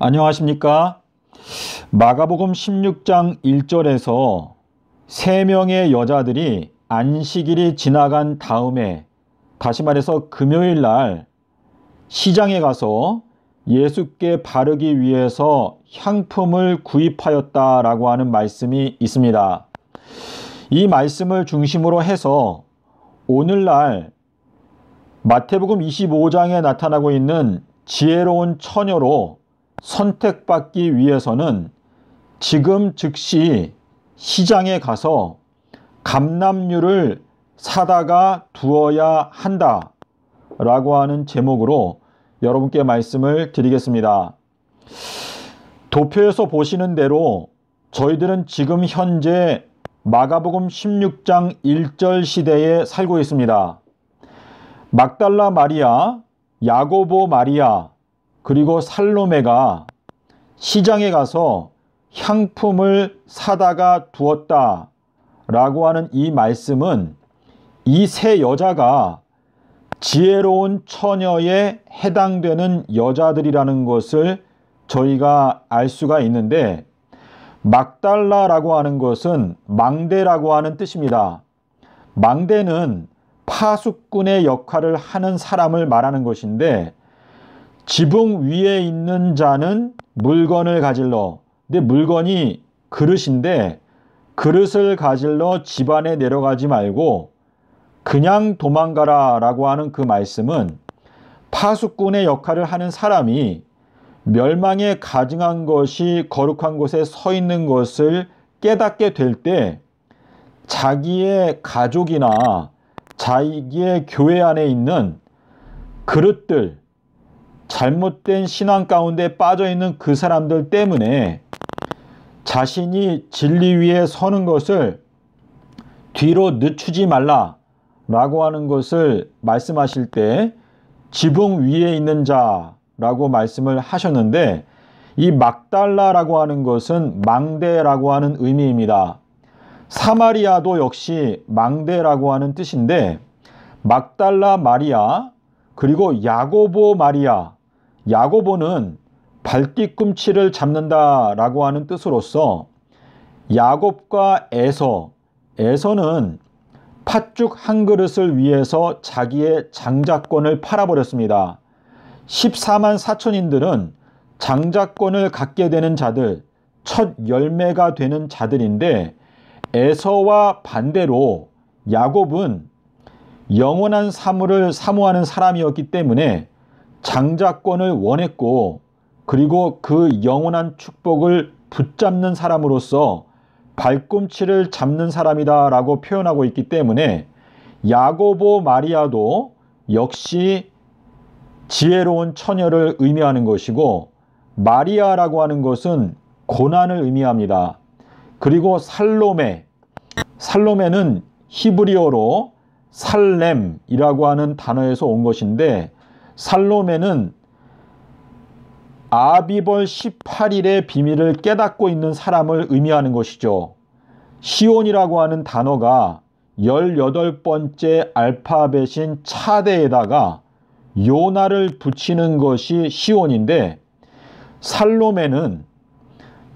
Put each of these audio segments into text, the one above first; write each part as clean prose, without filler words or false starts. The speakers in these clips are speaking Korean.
안녕하십니까? 마가복음 16장 1절에서 3명의 여자들이 안식일이 지나간 다음에, 다시 말해서 금요일 날 시장에 가서 예수께 바르기 위해서 향품을 구입하였다라고 하는 말씀이 있습니다. 이 말씀을 중심으로 해서 오늘날 마태복음 25장에 나타나고 있는 지혜로운 처녀로 선택받기 위해서는 지금 즉시 시장에 가서 감람류를 사다가 두어야 한다 라고 하는 제목으로 여러분께 말씀을 드리겠습니다. 도표에서 보시는 대로 저희들은 지금 현재 마가복음 16장 1절 시대에 살고 있습니다. 막달라 마리아, 야고보 마리아, 그리고 살로메가 시장에 가서 향품을 사다가 두었다 라고 하는 이 말씀은 이 세 여자가 지혜로운 처녀에 해당되는 여자들이라는 것을 저희가 알 수가 있는데, 막달라라고 하는 것은 망대라고 하는 뜻입니다. 망대는 파수꾼의 역할을 하는 사람을 말하는 것인데, 지붕 위에 있는 자는 물건을 가질러, 근데 물건이 그릇인데 그릇을 가질러 집안에 내려가지 말고 그냥 도망가라 라고 하는 그 말씀은 파수꾼의 역할을 하는 사람이 멸망에 가증한 것이 거룩한 곳에 서 있는 것을 깨닫게 될 때 자기의 가족이나 자기의 교회 안에 있는 그릇들, 잘못된 신앙 가운데 빠져있는 그 사람들 때문에 자신이 진리 위에 서는 것을 뒤로 늦추지 말라 라고 하는 것을 말씀하실 때 지붕 위에 있는 자라고 말씀을 하셨는데, 이 막달라라고 하는 것은 망대라고 하는 의미입니다. 사마리아도 역시 망대라고 하는 뜻인데, 막달라 마리아 그리고 야고보 마리아, 야고보는 발뒤꿈치를 잡는다 라고 하는 뜻으로서 야곱과 에서는 팥죽 한 그릇을 위해서 자기의 장자권을 팔아버렸습니다. 14만 4천인들은 장자권을 갖게 되는 자들, 첫 열매가 되는 자들인데, 에서와 반대로 야곱은 영원한 사물을 사모하는 사람이었기 때문에 장자권을 원했고, 그리고 그 영원한 축복을 붙잡는 사람으로서 발꿈치를 잡는 사람이다 라고 표현하고 있기 때문에 야고보 마리아도 역시 지혜로운 처녀를 의미하는 것이고, 마리아라고 하는 것은 고난을 의미합니다. 그리고 살로메는 히브리어로 살렘이라고 하는 단어에서 온 것인데, 살로메는 아비벌 18일의 비밀을 깨닫고 있는 사람을 의미하는 것이죠. 시온이라고 하는 단어가 18번째 알파벳인 차대에다가 요나를 붙이는 것이 시온인데, 살로메는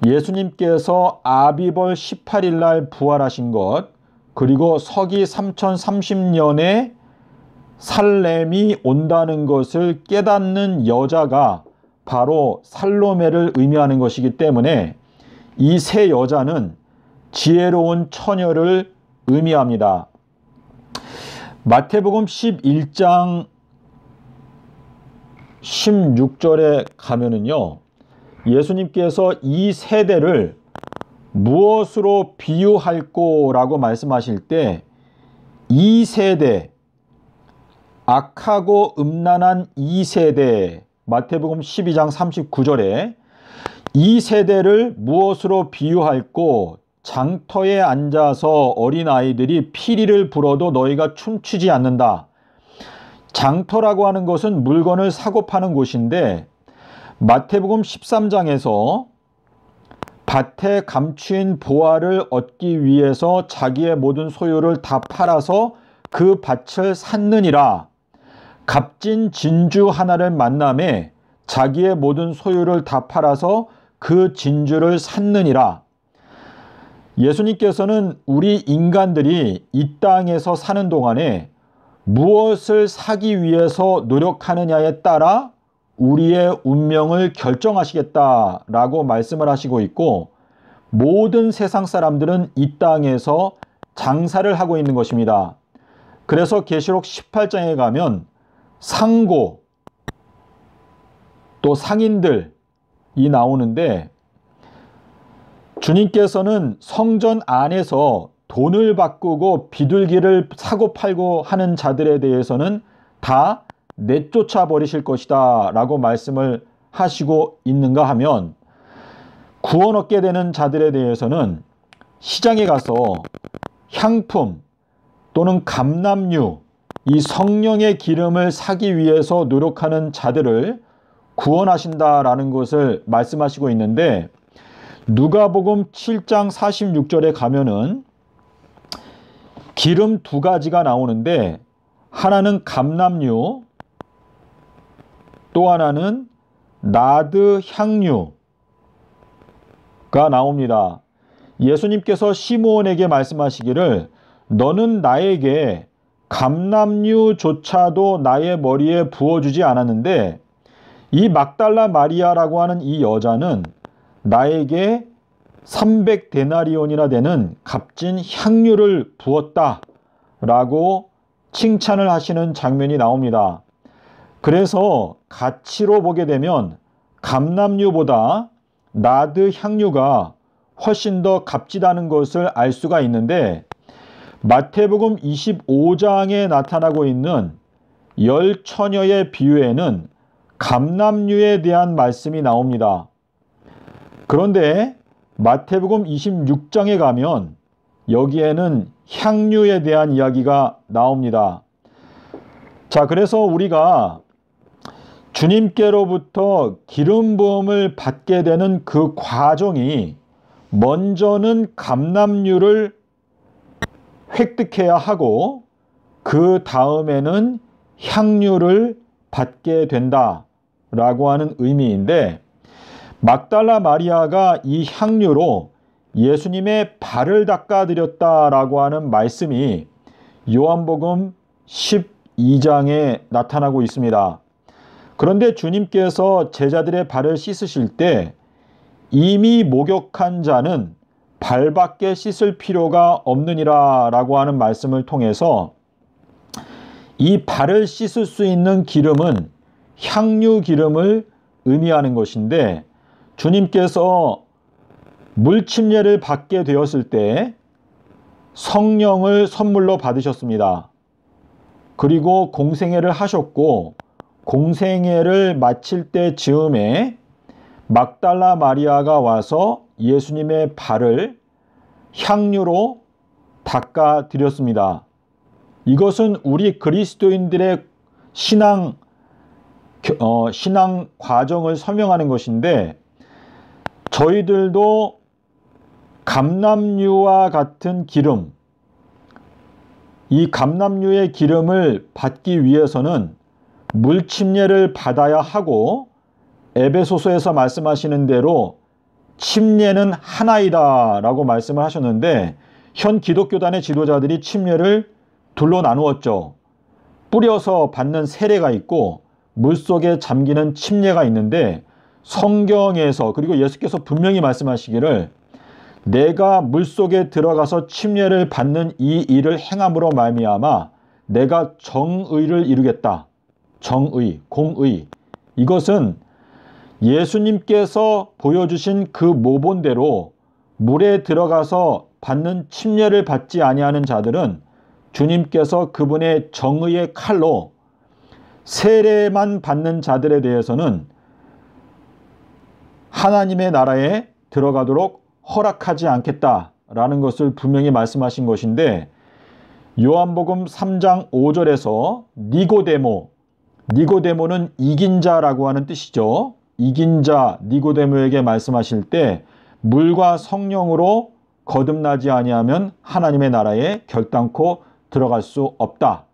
예수님께서 아비벌 18일 날 부활하신 것, 그리고 서기 3030년에 살렘이 온다는 것을 깨닫는 여자가 바로 살로메를 의미하는 것이기 때문에 이 세 여자는 지혜로운 처녀를 의미합니다. 마태복음 11장 16절에 가면은요, 예수님께서 이 세대를 무엇으로 비유할꼬라고 말씀하실 때, 이 세대, 악하고 음란한 이 세대, 마태복음 12장 39절에 이 세대를 무엇으로 비유할꼬? 장터에 앉아서 어린아이들이 피리를 불어도 너희가 춤추지 않는다. 장터라고 하는 것은 물건을 사고 파는 곳인데, 마태복음 13장에서 밭에 감추인 보화를 얻기 위해서 자기의 모든 소유를 다 팔아서 그 밭을 샀느니라. 값진 진주 하나를 만남에 자기의 모든 소유를 다 팔아서 그 진주를 샀느니라. 예수님께서는 우리 인간들이 이 땅에서 사는 동안에 무엇을 사기 위해서 노력하느냐에 따라 우리의 운명을 결정하시겠다라고 말씀을 하시고 있고, 모든 세상 사람들은 이 땅에서 장사를 하고 있는 것입니다. 그래서 계시록 18장에 가면 상고 또 상인들이 나오는데, 주님께서는 성전 안에서 돈을 바꾸고 비둘기를 사고 팔고 하는 자들에 대해서는 다 내쫓아 버리실 것이다 라고 말씀을 하시고 있는가 하면, 구원 얻게 되는 자들에 대해서는 시장에 가서 향품 또는 감람류, 이 성령의 기름을 사기 위해서 노력하는 자들을 구원하신다라는 것을 말씀하시고 있는데, 누가복음 7장 46절에 가면은 기름 두 가지가 나오는데, 하나는 감람류, 또 하나는 나드 향유가 나옵니다. 예수님께서 시므온에게 말씀하시기를 너는 나에게 감람류조차도 나의 머리에 부어주지 않았는데, 이 막달라 마리아라고 하는 이 여자는 나에게 300데나리온이나 되는 값진 향유를 부었다 라고 칭찬을 하시는 장면이 나옵니다. 그래서 가치로 보게 되면 감람류보다 나드 향유가 훨씬 더 값지다는 것을 알 수가 있는데, 마태복음 25장에 나타나고 있는 열 처녀의 비유에는 감람류에 대한 말씀이 나옵니다. 그런데 마태복음 26장에 가면 여기에는 향유에 대한 이야기가 나옵니다. 자, 그래서 우리가 주님께로부터 기름 부음을 받게 되는 그 과정이, 먼저는 감람류를 획득해야 하고 그 다음에는 향유를 받게 된다라고 하는 의미인데, 막달라 마리아가 이 향유로 예수님의 발을 닦아드렸다라고 하는 말씀이 요한복음 12장에 나타나고 있습니다. 그런데 주님께서 제자들의 발을 씻으실 때 이미 목욕한 자는 발밖에 씻을 필요가 없느니라 라고 하는 말씀을 통해서 이 발을 씻을 수 있는 기름은 향유 기름을 의미하는 것인데, 주님께서 물침례를 받게 되었을 때 성령을 선물로 받으셨습니다. 그리고 공생애를 하셨고, 공생애를 마칠 때 즈음에 막달라 마리아가 와서 예수님의 발을 향유로 닦아 드렸습니다. 이것은 우리 그리스도인들의 신앙 과정을 설명하는 것인데, 저희들도 감람류와 같은 기름, 이 감람류의 기름을 받기 위해서는 물침례를 받아야 하고, 에베소서에서 말씀하시는 대로 침례는 하나이다 라고 말씀을 하셨는데, 현 기독교단의 지도자들이 침례를 둘로 나누었죠. 뿌려서 받는 세례가 있고 물속에 잠기는 침례가 있는데, 성경에서, 그리고 예수께서 분명히 말씀하시기를 내가 물속에 들어가서 침례를 받는 이 일을 행함으로 말미암아 내가 정의를 이루겠다. 정의, 공의. 이것은 예수님께서 보여주신 그 모본대로 물에 들어가서 받는 침례를 받지 아니하는 자들은 주님께서 그분의 정의의 칼로, 세례만 받는 자들에 대해서는 하나님의 나라에 들어가도록 허락하지 않겠다라는 것을 분명히 말씀하신 것인데, 요한복음 3장 5절에서 니고데모는 이긴 자라고 하는 뜻이죠. 이긴 자 니고데모에게 말씀하실 때 물과 성령으로 거듭나지 아니하면 하나님의 나라에 결단코 들어갈 수 없다.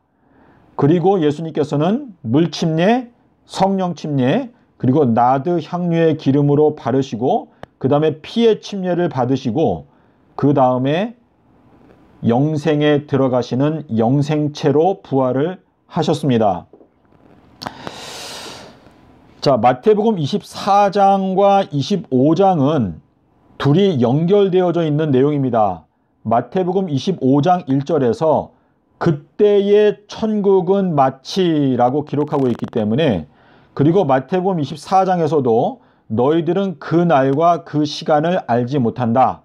그리고 예수님께서는 물침례, 성령 침례, 그리고 나드 향유의 기름으로 바르시고 그 다음에 피의 침례를 받으시고 그 다음에 영생에 들어가시는 영생체로 부활을 하셨습니다. 자, 마태복음 24장과 25장은 둘이 연결되어져 있는 내용입니다. 마태복음 25장 1절에서 그때의 천국은 마치라고 기록하고 있기 때문에, 그리고 마태복음 24장에서도 너희들은 그 날과 그 시간을 알지 못한다.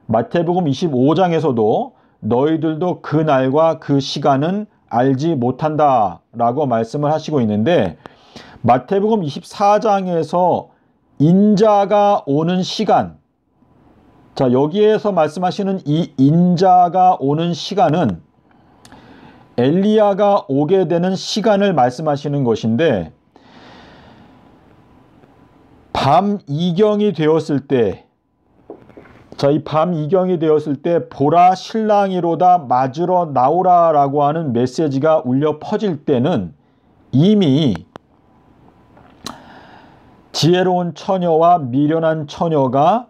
마태복음 25장에서도 너희들도 그 날과 그 시간은 알지 못한다 라고 말씀을 하시고 있는데, 마태복음 24장에서 인자가 오는 시간, 자, 여기에서 말씀하시는 이 인자가 오는 시간은 엘리야가 오게 되는 시간을 말씀하시는 것인데, 밤 이경이 되었을 때, 자, 이 밤 이경이 되었을 때 보라 신랑이로다 맞으러 나오라 라고 하는 메시지가 울려 퍼질 때는 이미 지혜로운 처녀와 미련한 처녀가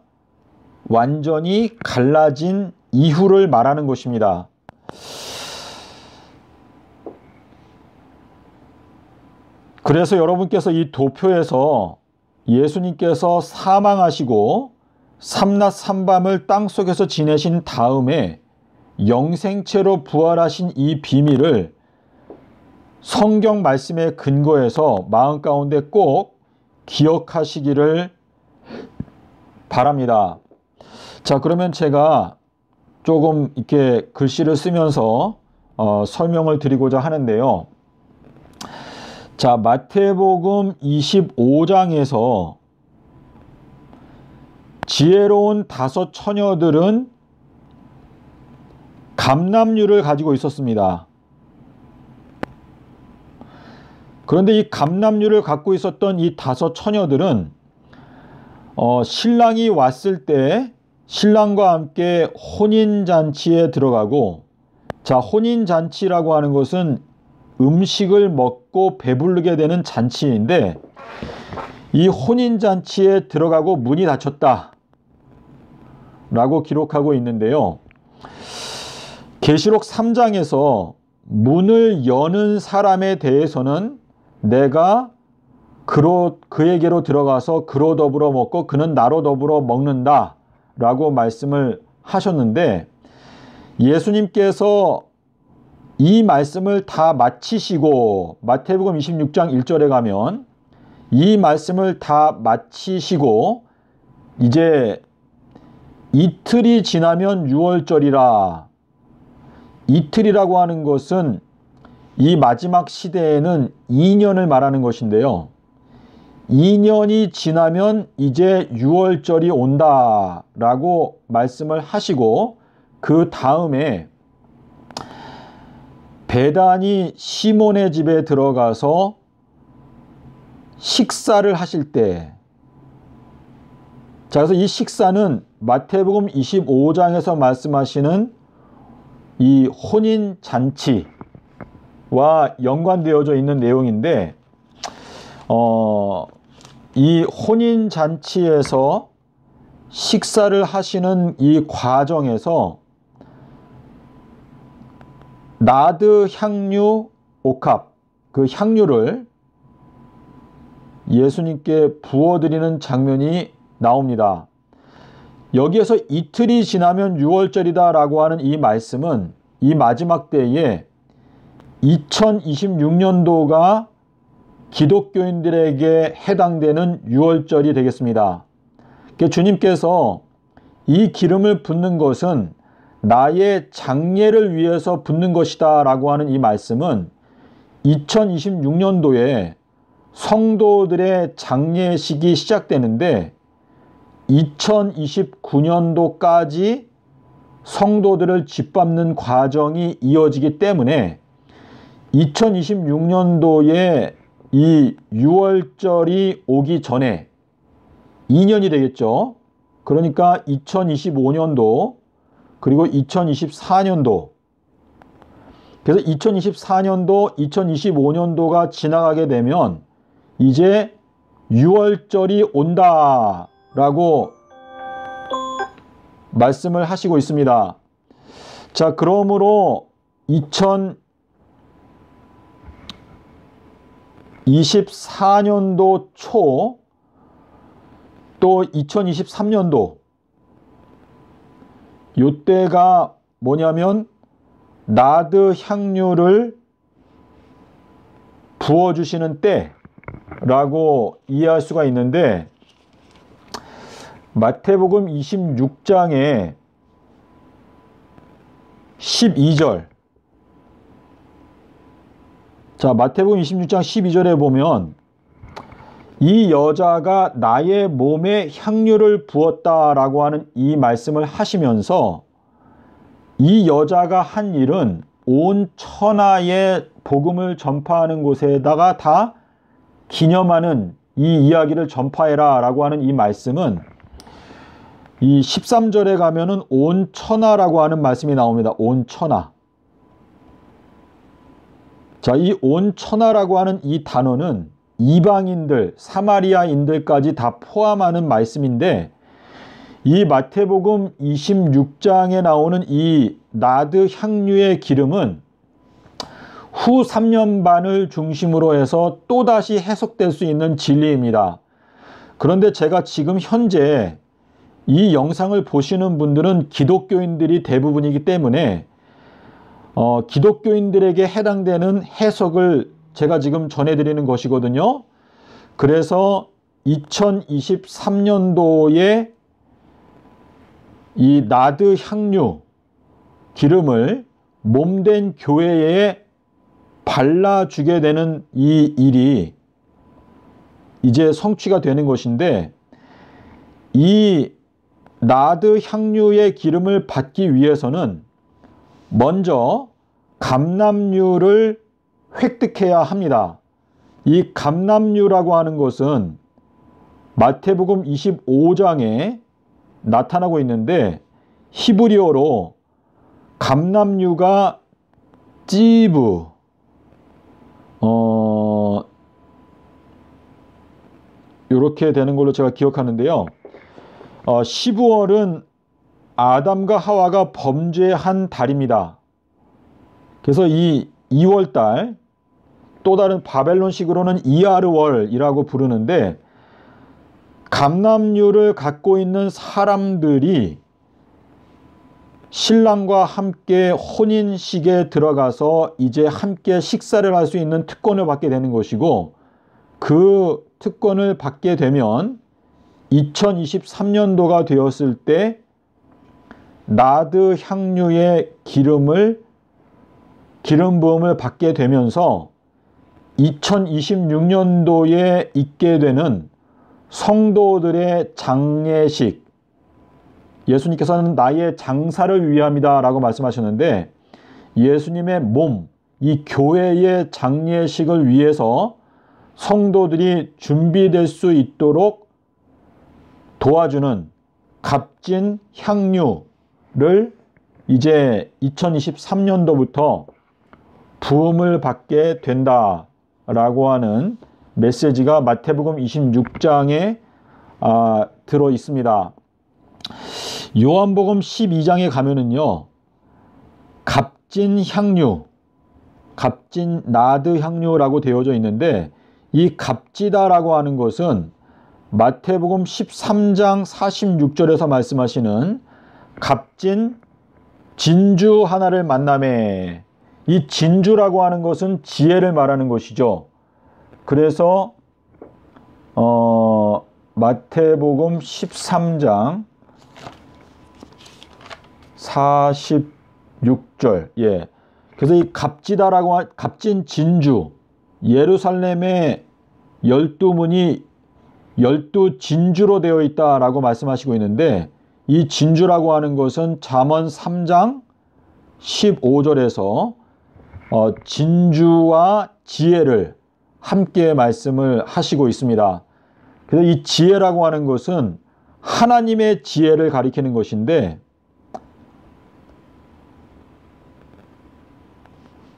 완전히 갈라진 이후를 말하는 것입니다. 그래서 여러분께서 이 도표에서 예수님께서 사망하시고 삼낮 삼밤을 땅속에서 지내신 다음에 영생체로 부활하신 이 비밀을 성경 말씀에 근거해서 마음 가운데 꼭 기억하시기를 바랍니다. 자, 그러면 제가 조금 이렇게 글씨를 쓰면서 설명을 드리고자 하는데요. 자, 마태복음 25장에서 지혜로운 다섯 처녀들은 감람류를 가지고 있었습니다. 그런데 이 감람류를 갖고 있었던 이 다섯 처녀들은 신랑이 왔을 때 신랑과 함께 혼인잔치에 들어가고, 자, 혼인잔치라고 하는 것은 음식을 먹고 배부르게 되는 잔치인데, 이 혼인잔치에 들어가고 문이 닫혔다 라고 기록하고 있는데요. 계시록 3장에서 문을 여는 사람에 대해서는 내가 그에게로 들어가서 그로 더불어 먹고 그는 나로 더불어 먹는다 라고 말씀을 하셨는데, 예수님께서 이 말씀을 다 마치시고 마태복음 26장 1절에 가면 이 말씀을 다 마치시고 이제 이틀이 지나면 유월절이라, 이틀이라고 하는 것은 이 마지막 시대에는 2년을 말하는 것인데요. 2년이 지나면 이제 유월절이 온다 라고 말씀을 하시고, 그 다음에 베다니 시몬의 집에 들어가서 식사를 하실 때, 자, 그래서 이 식사는 마태복음 25장에서 말씀하시는 이 혼인잔치와 연관되어져 있는 내용인데, 이 혼인잔치에서 식사를 하시는 이 과정에서 나드 향유 옥합, 그 향유를 예수님께 부어드리는 장면이 나옵니다. 여기에서 이틀이 지나면 유월절이다 라고 하는 이 말씀은 이 마지막 때에 2026년도가 기독교인들에게 해당되는 유월절이 되겠습니다. 주님께서 이 기름을 붓는 것은 나의 장례를 위해서 붓는 것이다 라고 하는 이 말씀은 2026년도에 성도들의 장례식이 시작되는데 2029년도까지 성도들을 짓밟는 과정이 이어지기 때문에 2026년도에 이 유월절이 오기 전에 2년이 되겠죠. 그러니까 2025년도 그리고 2024년도, 그래서 2024년도, 2025년도가 지나가게 되면 이제 유월절이 온다 라고 말씀을 하시고 있습니다. 자, 그러므로 2024년도 초 또 2023년도 요때가 뭐냐면 나드 향유를 부어주시는 때라고 이해할 수가 있는데, 마태복음 26장에 12절, 자, 마태복음 26장 12절에 보면 이 여자가 나의 몸에 향유를 부었다라고 하는 이 말씀을 하시면서 이 여자가 한 일은 온 천하에 복음을 전파하는 곳에다가 다 기념하는 이 이야기를 전파해라 라고 하는 이 말씀은 이 13절에 가면은 온 천하라고 하는 말씀이 나옵니다. 온 천하. 자, 이 온 천하라고 하는 이 단어는 이방인들, 사마리아인들까지 다 포함하는 말씀인데, 이 마태복음 26장에 나오는 이 나드 향유의 기름은 후 3년 반을 중심으로 해서 또다시 해석될 수 있는 진리입니다. 그런데 제가 지금 현재 이 영상을 보시는 분들은 기독교인들이 대부분이기 때문에 기독교인들에게 해당되는 해석을 제가 지금 전해드리는 것이거든요. 그래서 2023년도에 이 나드 향유 기름을 몸된 교회에 발라주게 되는 이 일이 이제 성취가 되는 것인데, 이 나드 향유의 기름을 받기 위해서는 먼저 감람류를 획득해야 합니다. 이 감람류라고 하는 것은 마태복음 25장에 나타나고 있는데, 히브리어로 감람류가 찌브, 이렇게 되는 걸로 제가 기억하는데요. 시부월은 아담과 하와가 범죄한 달입니다. 그래서 이 2월달, 또 다른 바벨론식으로는 이하르월이라고 부르는데, 감람류를 갖고 있는 사람들이 신랑과 함께 혼인식에 들어가서 이제 함께 식사를 할 수 있는 특권을 받게 되는 것이고, 그 특권을 받게 되면 2023년도가 되었을 때 나드 향유의 기름 부음을 받게 되면서 2026년도에 있게 되는 성도들의 장례식, 예수님께서는 나의 장사를 위함이다 라고 말씀하셨는데, 예수님의 몸, 이 교회의 장례식을 위해서 성도들이 준비될 수 있도록 도와주는 값진 향유를 이제 2023년도부터 부음을 받게 된다라고 하는 메시지가 마태복음 26장에 들어 있습니다. 요한복음 12장에 가면은요, 값진 향유, 값진 나드 향유라고 되어져 있는데, 이 값지다라고 하는 것은 마태복음 13장 46절에서 말씀하시는 값진 진주 하나를 만나매, 이 진주라고 하는 것은 지혜를 말하는 것이죠. 그래서 마태복음 13장 46절, 예. 그래서 이 값지다라고 값진 진주, 예루살렘의 12문이 12진주로 되어 있다라고 말씀하시고 있는데, 이 진주라고 하는 것은 잠언 3장 15절에서 진주와 지혜를 함께 말씀을 하시고 있습니다. 그래서 이 지혜라고 하는 것은 하나님의 지혜를 가리키는 것인데,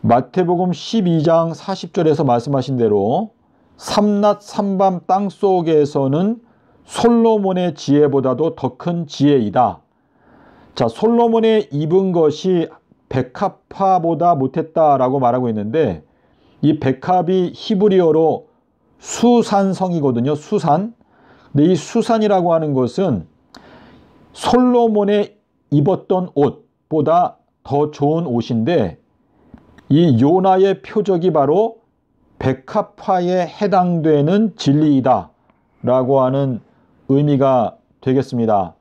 마태복음 12장 40절에서 말씀하신 대로 삼낮 삼밤 땅속에서는 솔로몬의 지혜보다도 더 큰 지혜이다. 자, 솔로몬의 입은 것이 백합화보다 못했다라고 말하고 있는데, 이 백합이 히브리어로 수산성이거든요. 수산. 근데 이 수산이라고 하는 것은 솔로몬의 입었던 옷보다 더 좋은 옷인데, 이 요나의 표적이 바로 백합화에 해당되는 진리이다 라고 하는 의미가 되겠습니다.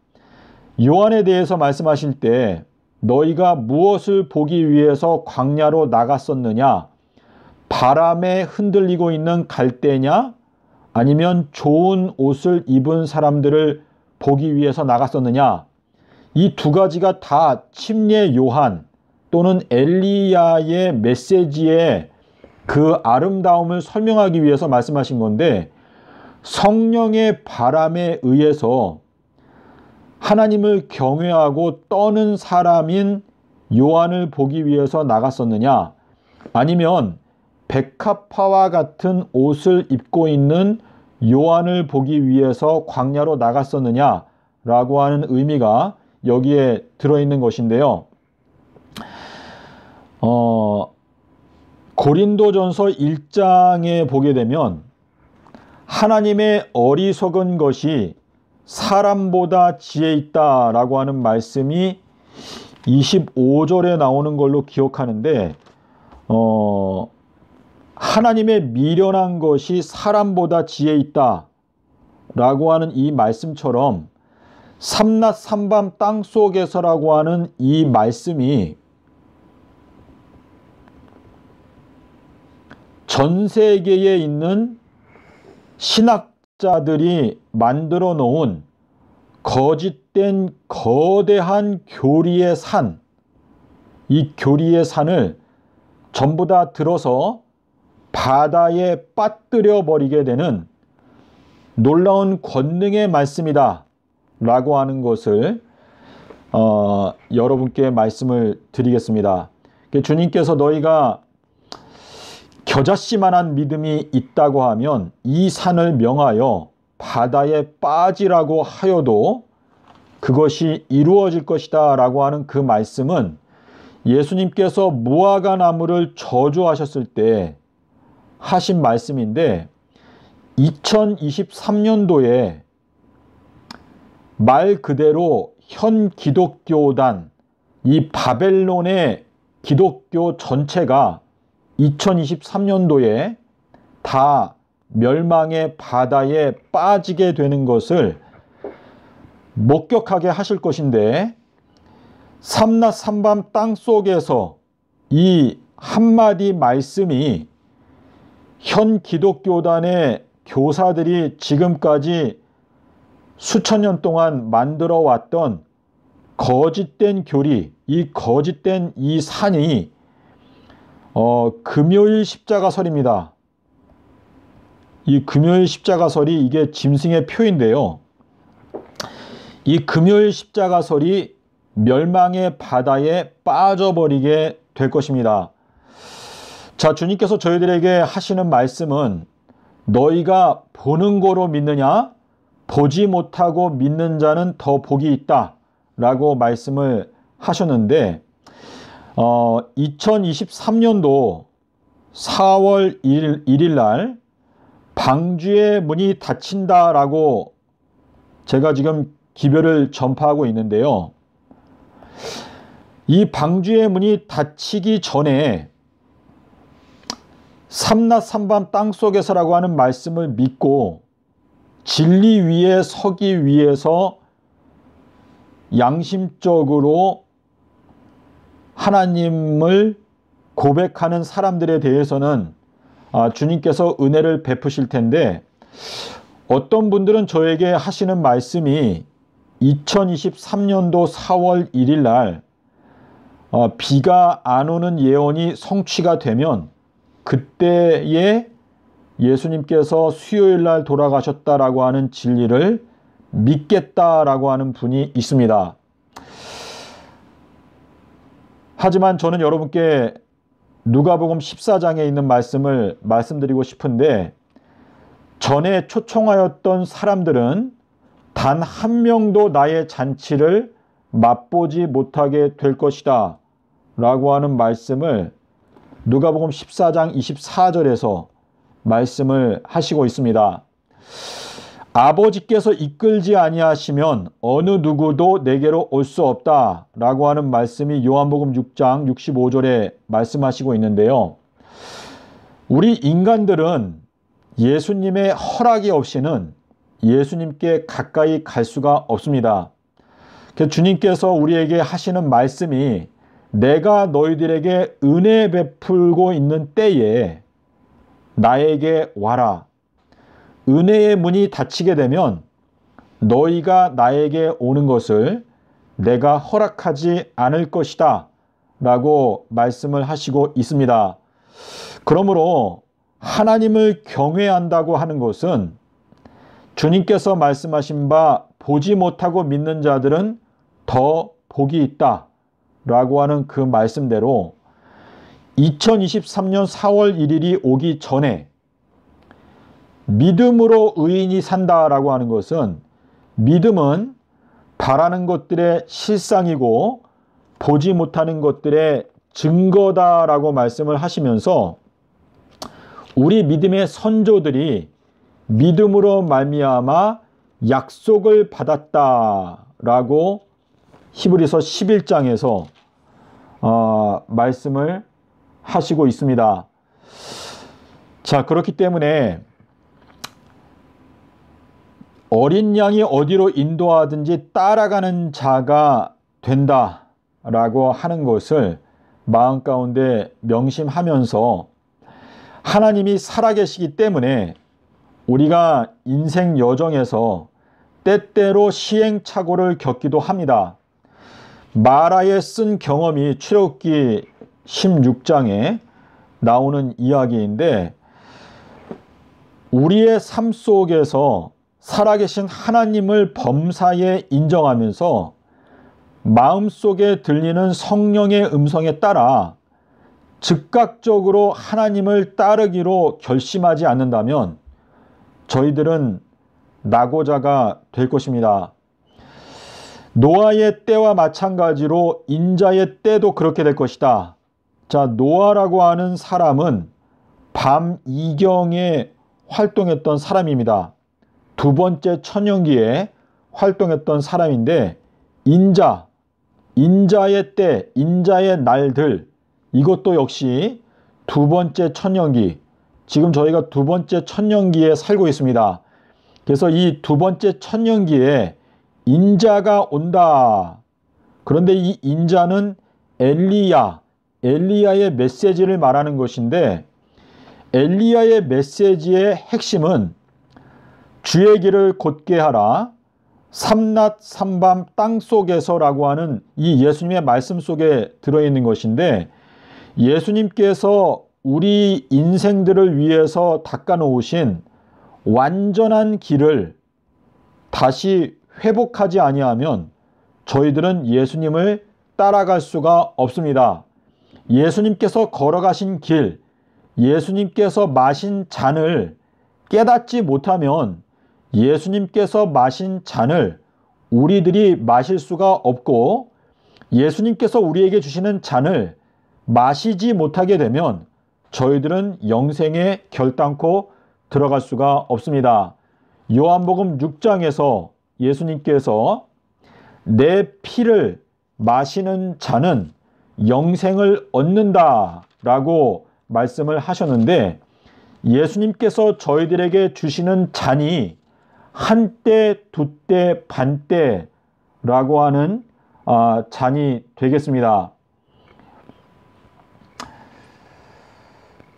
요한에 대해서 말씀하실 때 너희가 무엇을 보기 위해서 광야로 나갔었느냐? 바람에 흔들리고 있는 갈대냐? 아니면 좋은 옷을 입은 사람들을 보기 위해서 나갔었느냐? 이 두 가지가 다 침례 요한 또는 엘리야의 메시지의 그 아름다움을 설명하기 위해서 말씀하신 건데, 성령의 바람에 의해서 하나님을 경외하고 떠는 사람인 요한을 보기 위해서 나갔었느냐? 아니면 백합화와 같은 옷을 입고 있는 요한을 보기 위해서 광야로 나갔었느냐? 라고 하는 의미가 여기에 들어있는 것인데요. 고린도전서 1장에 보게 되면 하나님의 어리석은 것이 사람보다 지혜 있다라고 하는 말씀이 25절에 나오는 걸로 기억하는데, 하나님의 미련한 것이 사람보다 지혜 있다라고 하는 이 말씀처럼 삼낮 삼밤 땅속에서라고 하는 이 말씀이 전 세계에 있는 신학자들이 만들어 놓은 거짓된 거대한 교리의 산, 이 교리의 산을 전부 다 들어서 바다에 빠뜨려 버리게 되는 놀라운 권능의 말씀이다 라고 하는 것을 여러분께 말씀을 드리겠습니다. 주님께서 너희가 겨자씨만한 믿음이 있다고 하면 이 산을 명하여 바다에 빠지라고 하여도 그것이 이루어질 것이다 라고 하는 그 말씀은 예수님께서 무화과 나무를 저주하셨을 때 하신 말씀인데, 2023년도에 말 그대로 현 기독교단, 이 바벨론의 기독교 전체가 2023년도에 다 멸망의 바다에 빠지게 되는 것을 목격하게 하실 것인데, 삼낮 삼밤 땅속에서 이 한마디 말씀이 현 기독교단의 교사들이 지금까지 수천 년 동안 만들어 왔던 거짓된 교리, 이 거짓된 이 산이 금요일 십자가설입니다. 이 금요일 십자가설이 이게 짐승의 표인데요. 이 금요일 십자가설이 멸망의 바다에 빠져버리게 될 것입니다. 자, 주님께서 저희들에게 하시는 말씀은 너희가 보는 거로 믿느냐? 보지 못하고 믿는 자는 더 복이 있다 라고 말씀을 하셨는데, 2023년도 4월 1일 날 방주의 문이 닫힌다라고 제가 지금 기별을 전파하고 있는데요. 이 방주의 문이 닫히기 전에 삼낮 삼밤 땅속에서라고 하는 말씀을 믿고 진리 위에 서기 위해서 양심적으로 하나님을 고백하는 사람들에 대해서는 주님께서 은혜를 베푸실 텐데, 어떤 분들은 저에게 하시는 말씀이 2023년도 4월 1일 날 비가 안 오는 예언이 성취가 되면 그때에 예수님께서 수요일 날 돌아가셨다라고 하는 진리를 믿겠다라고 하는 분이 있습니다. 하지만 저는 여러분께 누가복음 14장에 있는 말씀을 말씀드리고 싶은데, 전에 초청하였던 사람들은 단 한 명도 나의 잔치를 맛보지 못하게 될 것이다 라고 하는 말씀을 누가복음 14장 24절에서 말씀을 하시고 있습니다. 아버지께서 이끌지 아니하시면 어느 누구도 내게로 올 수 없다 라고 하는 말씀이 요한복음 6장 65절에 말씀하시고 있는데요. 우리 인간들은 예수님의 허락이 없이는 예수님께 가까이 갈 수가 없습니다. 주님께서 우리에게 하시는 말씀이 내가 너희들에게 은혜 베풀고 있는 때에 나에게 와라. 은혜의 문이 닫히게 되면 너희가 나에게 오는 것을 내가 허락하지 않을 것이다 라고 말씀을 하시고 있습니다. 그러므로 하나님을 경외한다고 하는 것은 주님께서 말씀하신 바 보지 못하고 믿는 자들은 더 복이 있다 라고 하는 그 말씀대로 2023년 4월 1일이 오기 전에 믿음으로 의인이 산다라고 하는 것은 믿음은 바라는 것들의 실상이고 보지 못하는 것들의 증거다라고 말씀을 하시면서 우리 믿음의 선조들이 믿음으로 말미암아 약속을 받았다라고 히브리서 11장에서 말씀을 하시고 있습니다. 자, 그렇기 때문에 어린 양이 어디로 인도하든지 따라가는 자가 된다라고 하는 것을 마음 가운데 명심하면서 하나님이 살아계시기 때문에 우리가 인생 여정에서 때때로 시행착오를 겪기도 합니다. 마라의 쓴 경험이 출애굽기 16장에 나오는 이야기인데 우리의 삶 속에서 살아계신 하나님을 범사에 인정하면서 마음속에 들리는 성령의 음성에 따라 즉각적으로 하나님을 따르기로 결심하지 않는다면 저희들은 낙오자가 될 것입니다. 노아의 때와 마찬가지로 인자의 때도 그렇게 될 것이다. 자, 노아라고 하는 사람은 밤 이경에 활동했던 사람입니다. 두 번째 천년기에 활동했던 사람인데 인자의 때, 인자의 날들 이것도 역시 두 번째 천년기, 지금 저희가 두 번째 천년기에 살고 있습니다. 그래서 이 두 번째 천년기에 인자가 온다. 그런데 이 인자는 엘리야의 메시지를 말하는 것인데 엘리야의 메시지의 핵심은 주의 길을 곧게 하라. 삼낮 삼밤 땅속에서라고 하는 이 예수님의 말씀 속에 들어있는 것인데 예수님께서 우리 인생들을 위해서 닦아놓으신 완전한 길을 다시 회복하지 아니하면 저희들은 예수님을 따라갈 수가 없습니다. 예수님께서 걸어가신 길, 예수님께서 마신 잔을 깨닫지 못하면 예수님께서 마신 잔을 우리들이 마실 수가 없고 예수님께서 우리에게 주시는 잔을 마시지 못하게 되면 저희들은 영생에 결단코 들어갈 수가 없습니다. 요한복음 6장에서 예수님께서 내 피를 마시는 자는 영생을 얻는다 라고 말씀을 하셨는데 예수님께서 저희들에게 주시는 잔이 한때, 두때, 반때라고 하는 잔이 되겠습니다.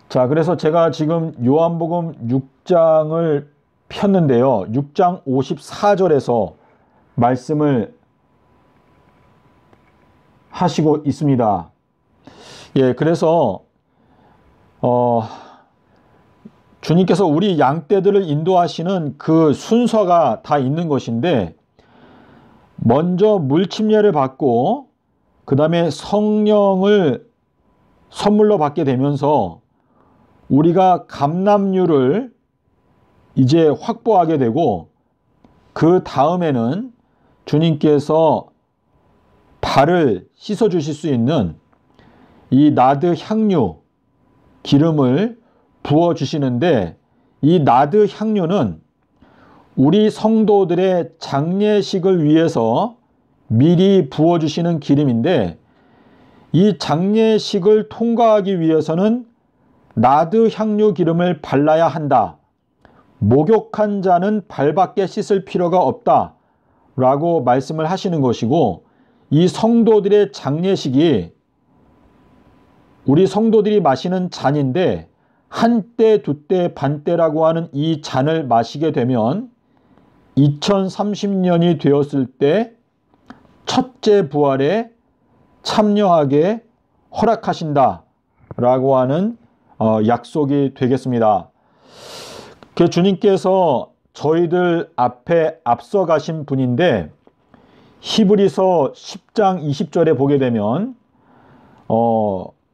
자, 그래서 제가 지금 요한복음 6장을 폈는데요. 6장 54절에서 말씀을 하시고 있습니다. 예, 그래서 주님께서 우리 양떼들을 인도하시는 그 순서가 다 있는 것인데 먼저 물침례를 받고 그 다음에 성령을 선물로 받게 되면서 우리가 감람류를 이제 확보하게 되고, 그 다음에는 주님께서 발을 씻어 주실 수 있는 이 나드 향유 기름을 부어 주시는데, 이 나드 향유는 우리 성도들의 장례식을 위해서 미리 부어 주시는 기름인데, 이 장례식을 통과하기 위해서는 나드 향유 기름을 발라야 한다. 목욕한 자는 발밖에 씻을 필요가 없다. 라고 말씀을 하시는 것이고, 이 성도들의 장례식이 우리 성도들이 마시는 잔인데, 한때, 두때, 반때라고 하는 이 잔을 마시게 되면 2030년이 되었을 때 첫째 부활에 참여하게 허락하신다 라고 하는 약속이 되겠습니다. 그 주님께서 저희들 앞에 앞서가신 분인데, 히브리서 10장 20절에 보게 되면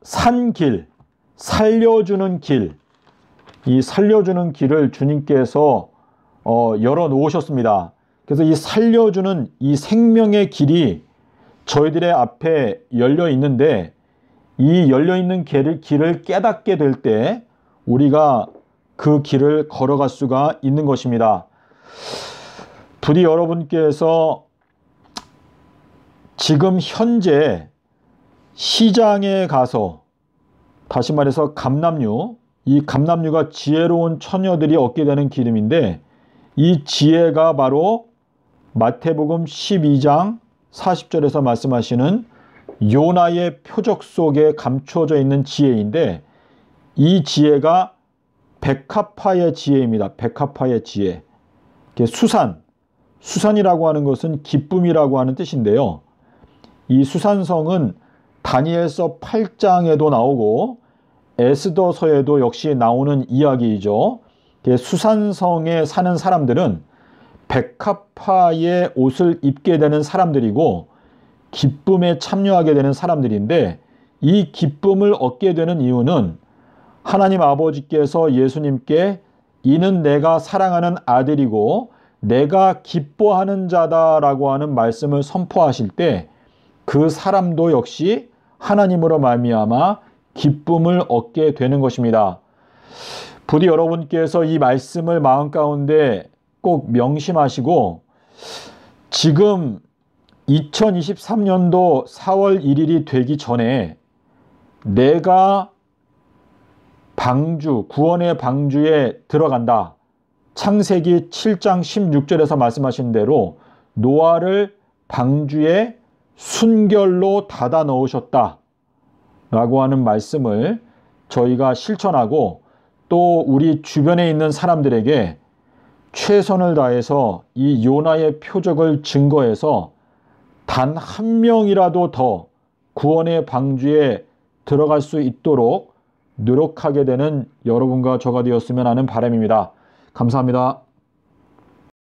산길, 살려주는 길, 이 살려주는 길을 주님께서 열어 놓으셨습니다. 그래서 이 살려주는 이 생명의 길이 저희들의 앞에 열려 있는데, 이 열려 있는 길을 깨닫게 될 때 우리가 그 길을 걸어갈 수가 있는 것입니다. 부디 여러분께서 지금 현재 시장에 가서, 다시 말해서 감람류, 이 감람류가 지혜로운 처녀들이 얻게 되는 기름인데, 이 지혜가 바로 마태복음 12장 40절에서 말씀하시는 요나의 표적 속에 감추어져 있는 지혜인데, 이 지혜가 백합화의 지혜입니다. 백합화의 지혜. 수산이라고 하는 것은 기쁨이라고 하는 뜻인데요. 이 수산성은 다니엘서 8장에도 나오고 에스더서에도 역시 나오는 이야기이죠. 수산성에 사는 사람들은 백합화의 옷을 입게 되는 사람들이고 기쁨에 참여하게 되는 사람들인데, 이 기쁨을 얻게 되는 이유는 하나님 아버지께서 예수님께 이는 내가 사랑하는 아들이고 내가 기뻐하는 자다라고 하는 말씀을 선포하실 때, 그 사람도 역시 하나님으로 말미암아 기쁨을 얻게 되는 것입니다. 부디 여러분께서 이 말씀을 마음 가운데 꼭 명심하시고, 지금 2023년도 4월 1일이 되기 전에 내가 구원의 방주에 들어간다. 창세기 7장 16절에서 말씀하신 대로 노아를 방주에 순결로 닫아 넣으셨다 라고 하는 말씀을 저희가 실천하고, 또 우리 주변에 있는 사람들에게 최선을 다해서 이 요나의 표적을 증거해서 단 한 명이라도 더 구원의 방주에 들어갈 수 있도록 노력하게 되는 여러분과 저가 되었으면 하는 바람입니다. 감사합니다.